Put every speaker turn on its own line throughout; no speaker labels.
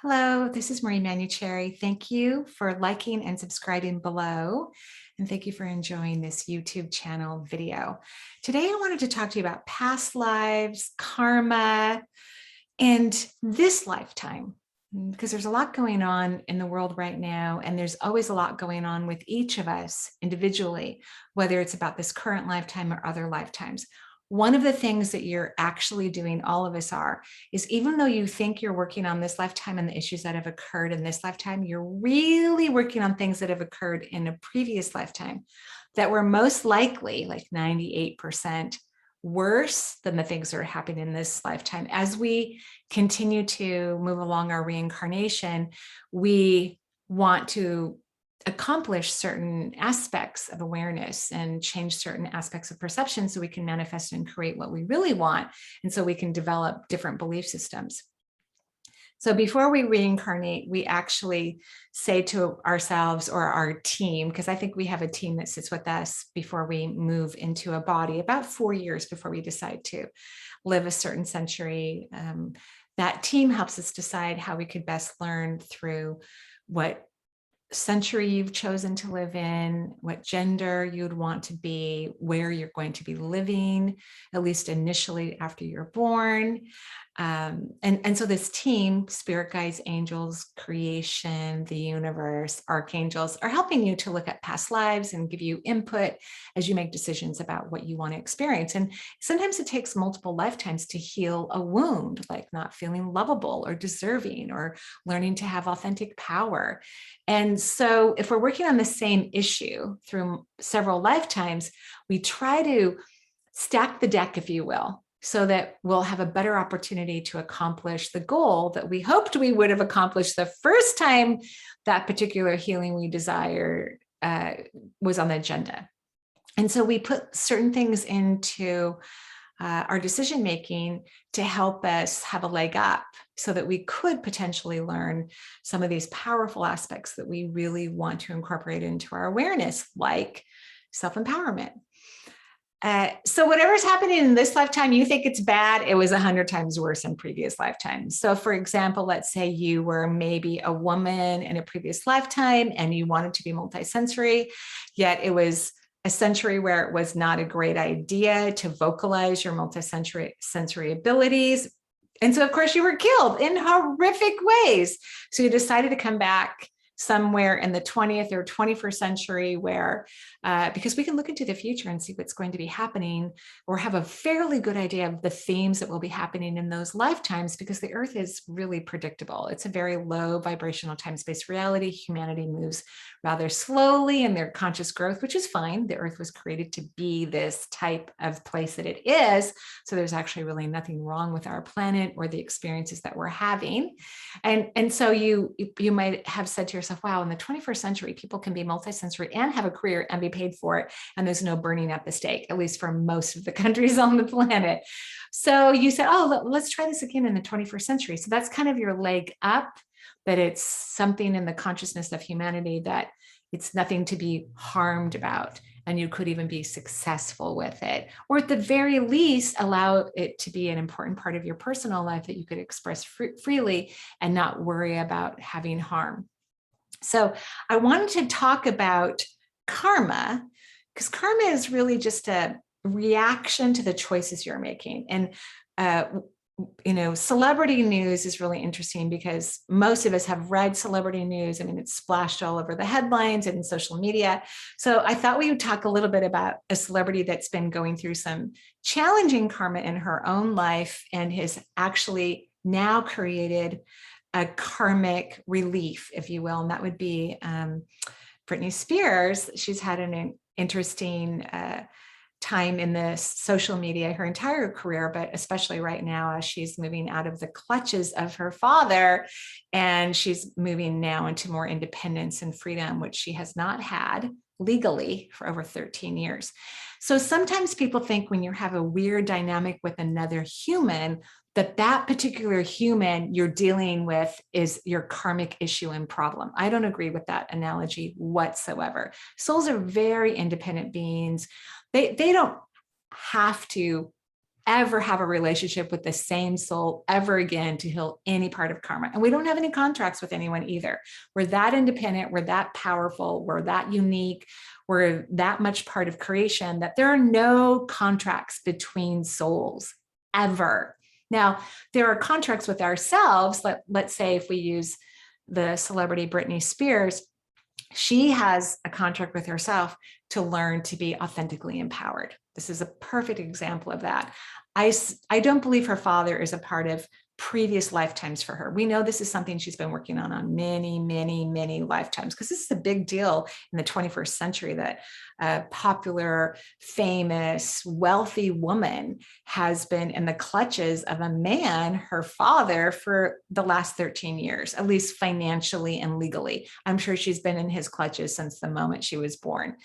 Hello, this is Marie Manucherry. Thank you for liking and subscribing below, and thank you for enjoying this YouTube channel video. Today, I wanted to talk to you about past lives, karma, and this lifetime, because there's a lot going on in the world right now, and there's always a lot going on with each of us individually, whether it's about this current lifetime or other lifetimes. One of the things that you're actually doing, all of us are, is even though you think you're working on this lifetime and the issues that have occurred in this lifetime, you're really working on things that have occurred in a previous lifetime that were most likely, like 98%, worse than the things that are happening in this lifetime. As we continue to move along our reincarnation, we want to accomplish certain aspects of awareness and change certain aspects of perception so we can manifest and create what we really want. And so we can develop different belief systems. So before we reincarnate, we actually say to ourselves or our team, because I think we have a team that sits with us before we move into a body, about 4 years before we decide to live a certain century. That team helps us decide how we could best learn through what century you've chosen to live in, what gender you'd want to be, where you're going to be living, at least initially after you're born. And so this team, spirit guides, angels, creation, the universe, archangels, are helping you to look at past lives and give you input as you make decisions about what you want to experience. And sometimes it takes multiple lifetimes to heal a wound, like not feeling lovable or deserving or learning to have authentic power. And so if we're working on the same issue through several lifetimes, we try to stack the deck, if you will, so that we'll have a better opportunity to accomplish the goal that we hoped we would have accomplished the first time that particular healing we desire was on the agenda. And so we put certain things into our decision making to help us have a leg up so that we could potentially learn some of these powerful aspects that we really want to incorporate into our awareness, like self-empowerment. So whatever's happening in this lifetime, you think it's bad, it was 100 times worse in previous lifetimes. So for example, let's say you were maybe a woman in a previous lifetime and you wanted to be multisensory, yet it was a century where it was not a great idea to vocalize your multisensory abilities. And so of course you were killed in horrific ways. So you decided to come back somewhere in the 20th or 21st century where, because we can look into the future and see what's going to be happening or have a fairly good idea of the themes that will be happening in those lifetimes, because the earth is really predictable. It's a very low vibrational time-space reality. Humanity moves rather slowly in their conscious growth, which is fine. The earth was created to be this type of place that it is. So there's actually really nothing wrong with our planet or the experiences that we're having. And so you might have said to yourself, wow, in the 21st century, people can be multisensory and have a career and be paid for it. And there's no burning at the stake, at least for most of the countries on the planet. So you said, oh, let's try this again in the 21st century. So that's kind of your leg up, that it's something in the consciousness of humanity that it's nothing to be harmed about. And you could even be successful with it, or at the very least, allow it to be an important part of your personal life that you could express freely and not worry about having harm. So I wanted to talk about karma, because karma is really just a reaction to the choices you're making. And celebrity news is really interesting because most of us have read celebrity news. I mean, it's splashed all over the headlines and in social media. So I thought we would talk a little bit about a celebrity that's been going through some challenging karma in her own life and has actually now created a karmic relief, if you will. And that would be Britney Spears. She's had an interesting time in the social media her entire career, but especially right now as she's moving out of the clutches of her father, and she's moving now into more independence and freedom, which she has not had legally for over 13 years. So sometimes people think when you have a weird dynamic with another human, that particular human you're dealing with is your karmic issue and problem. I don't agree with that analogy whatsoever. Souls are very independent beings. They don't have to ever have a relationship with the same soul ever again to heal any part of karma. And we don't have any contracts with anyone either. We're that independent, we're that powerful, we're that unique, we're that much part of creation that there are no contracts between souls ever. Now, there are contracts with ourselves. Let's say if we use the celebrity Britney Spears, she has a contract with herself to learn to be authentically empowered. This is a perfect example of that. I don't believe her father is a part of previous lifetimes for her. We know this is something she's been working on many, many, many lifetimes, because this is a big deal in the 21st century that a popular, famous, wealthy woman has been in the clutches of a man, her father, for the last 13 years, at least financially and legally. I'm sure she's been in his clutches since the moment she was born.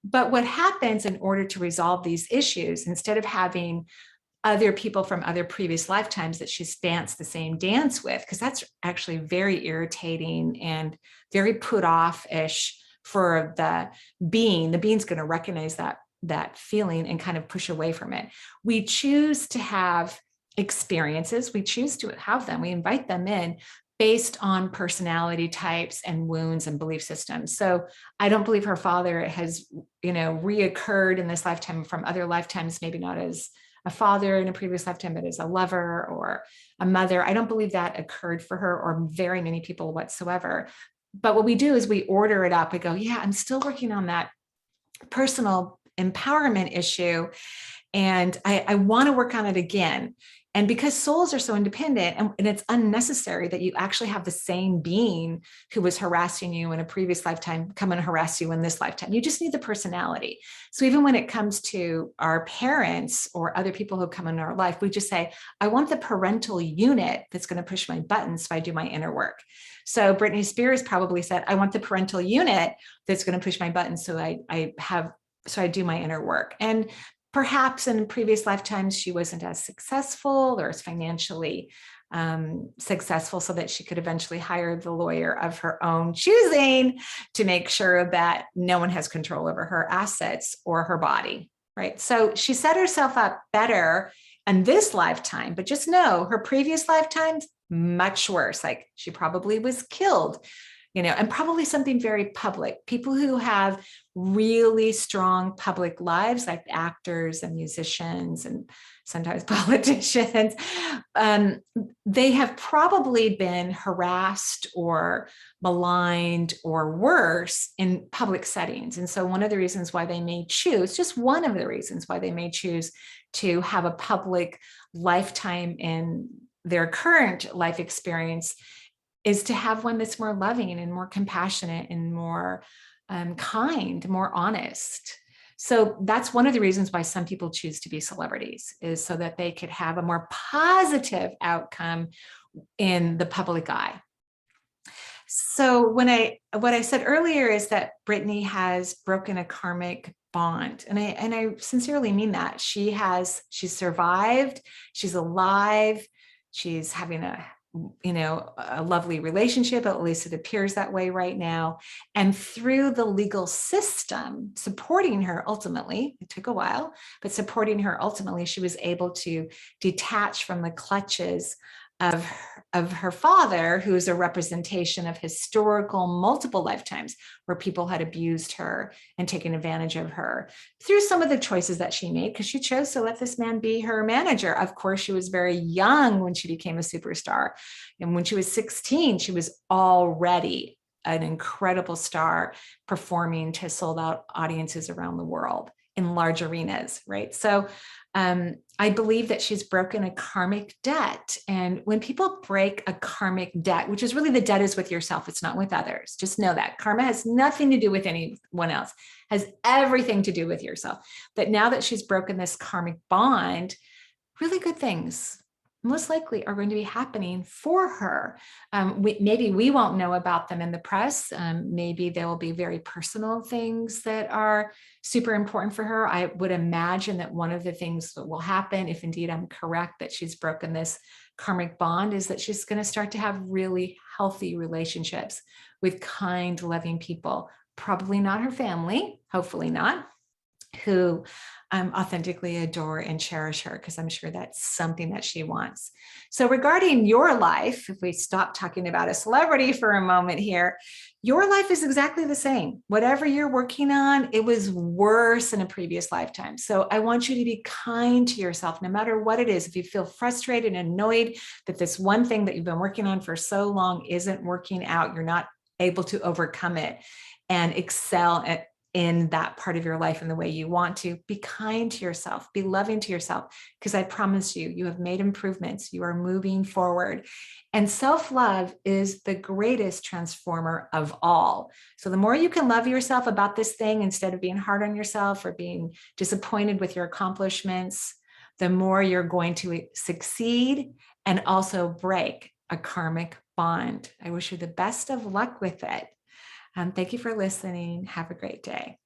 But what happens in order to resolve these issues, instead of having other people from other previous lifetimes that she's danced the same dance with, because that's actually very irritating and very put off-ish for the being's going to recognize that feeling and kind of push away from it. We choose to have experiences, we choose to have them, we invite them in based on personality types and wounds and belief systems. So I don't believe her father has, reoccurred in this lifetime from other lifetimes, maybe not as a father in a previous lifetime, but as a lover or a mother. I don't believe that occurred for her or very many people whatsoever. But what we do is we order it up. We go, yeah, I'm still working on that personal empowerment issue, and I want to work on it again. And because souls are so independent, and it's unnecessary that you actually have the same being who was harassing you in a previous lifetime come and harass you in this lifetime. You just need the personality. So even when it comes to our parents or other people who come in our life, we just say, I want the parental unit that's going to push my buttons so I do my inner work. So Britney Spears probably said, I want the parental unit that's going to push my buttons so I do my inner work. And perhaps in previous lifetimes, she wasn't as successful or as financially successful, so that she could eventually hire the lawyer of her own choosing to make sure that no one has control over her assets or her body, right? So she set herself up better in this lifetime, but just know her previous lifetimes, much worse. Like she probably was killed, and probably something very public. People who have really strong public lives, like actors and musicians and sometimes politicians, they have probably been harassed or maligned or worse in public settings. And so one of the reasons why they may choose, just one of the reasons why they may choose to have a public lifetime in their current life experience is to have one that's more loving and more compassionate and more kind, more honest. So that's one of the reasons why some people choose to be celebrities, is so that they could have a more positive outcome in the public eye. So what I said earlier is that Britney has broken a karmic bond. And I sincerely mean that. She's survived, she's alive, she's having a lovely relationship, at least it appears that way right now. And through the legal system supporting her ultimately, it took a while, but supporting her ultimately, she was able to detach from the clutches of her father, who is a representation of historical multiple lifetimes where people had abused her and taken advantage of her through some of the choices that she made, because she chose to let this man be her manager. Of course, she was very young when she became a superstar. And when she was 16, she was already an incredible star, performing to sold out audiences around the world in large arenas, right? So I believe that she's broken a karmic debt. And when people break a karmic debt, which is really, the debt is with yourself, it's not with others. Just know that karma has nothing to do with anyone else, has everything to do with yourself. But now that she's broken this karmic bond, really good things most likely are going to be happening for her. Maybe we won't know about them in the press. Maybe there will be very personal things that are super important for her. I would imagine that one of the things that will happen, if indeed I'm correct that she's broken this karmic bond, is that she's going to start to have really healthy relationships with kind, loving people. Probably not her family, hopefully not, who authentically adore and cherish her, because I'm sure that's something that she wants. So regarding your life, if we stop talking about a celebrity for a moment here, your life is exactly the same. Whatever you're working on, it was worse in a previous lifetime. So I want you to be kind to yourself, no matter what it is. If you feel frustrated and annoyed that this one thing that you've been working on for so long isn't working out, you're not able to overcome it and excel in that part of your life in the way you want to, be kind to yourself, be loving to yourself, because I promise you, you have made improvements. You are moving forward. And self-love is the greatest transformer of all. So the more you can love yourself about this thing, instead of being hard on yourself or being disappointed with your accomplishments, the more you're going to succeed and also break a karmic bond. I wish you the best of luck with it. Thank you for listening. Have a great day.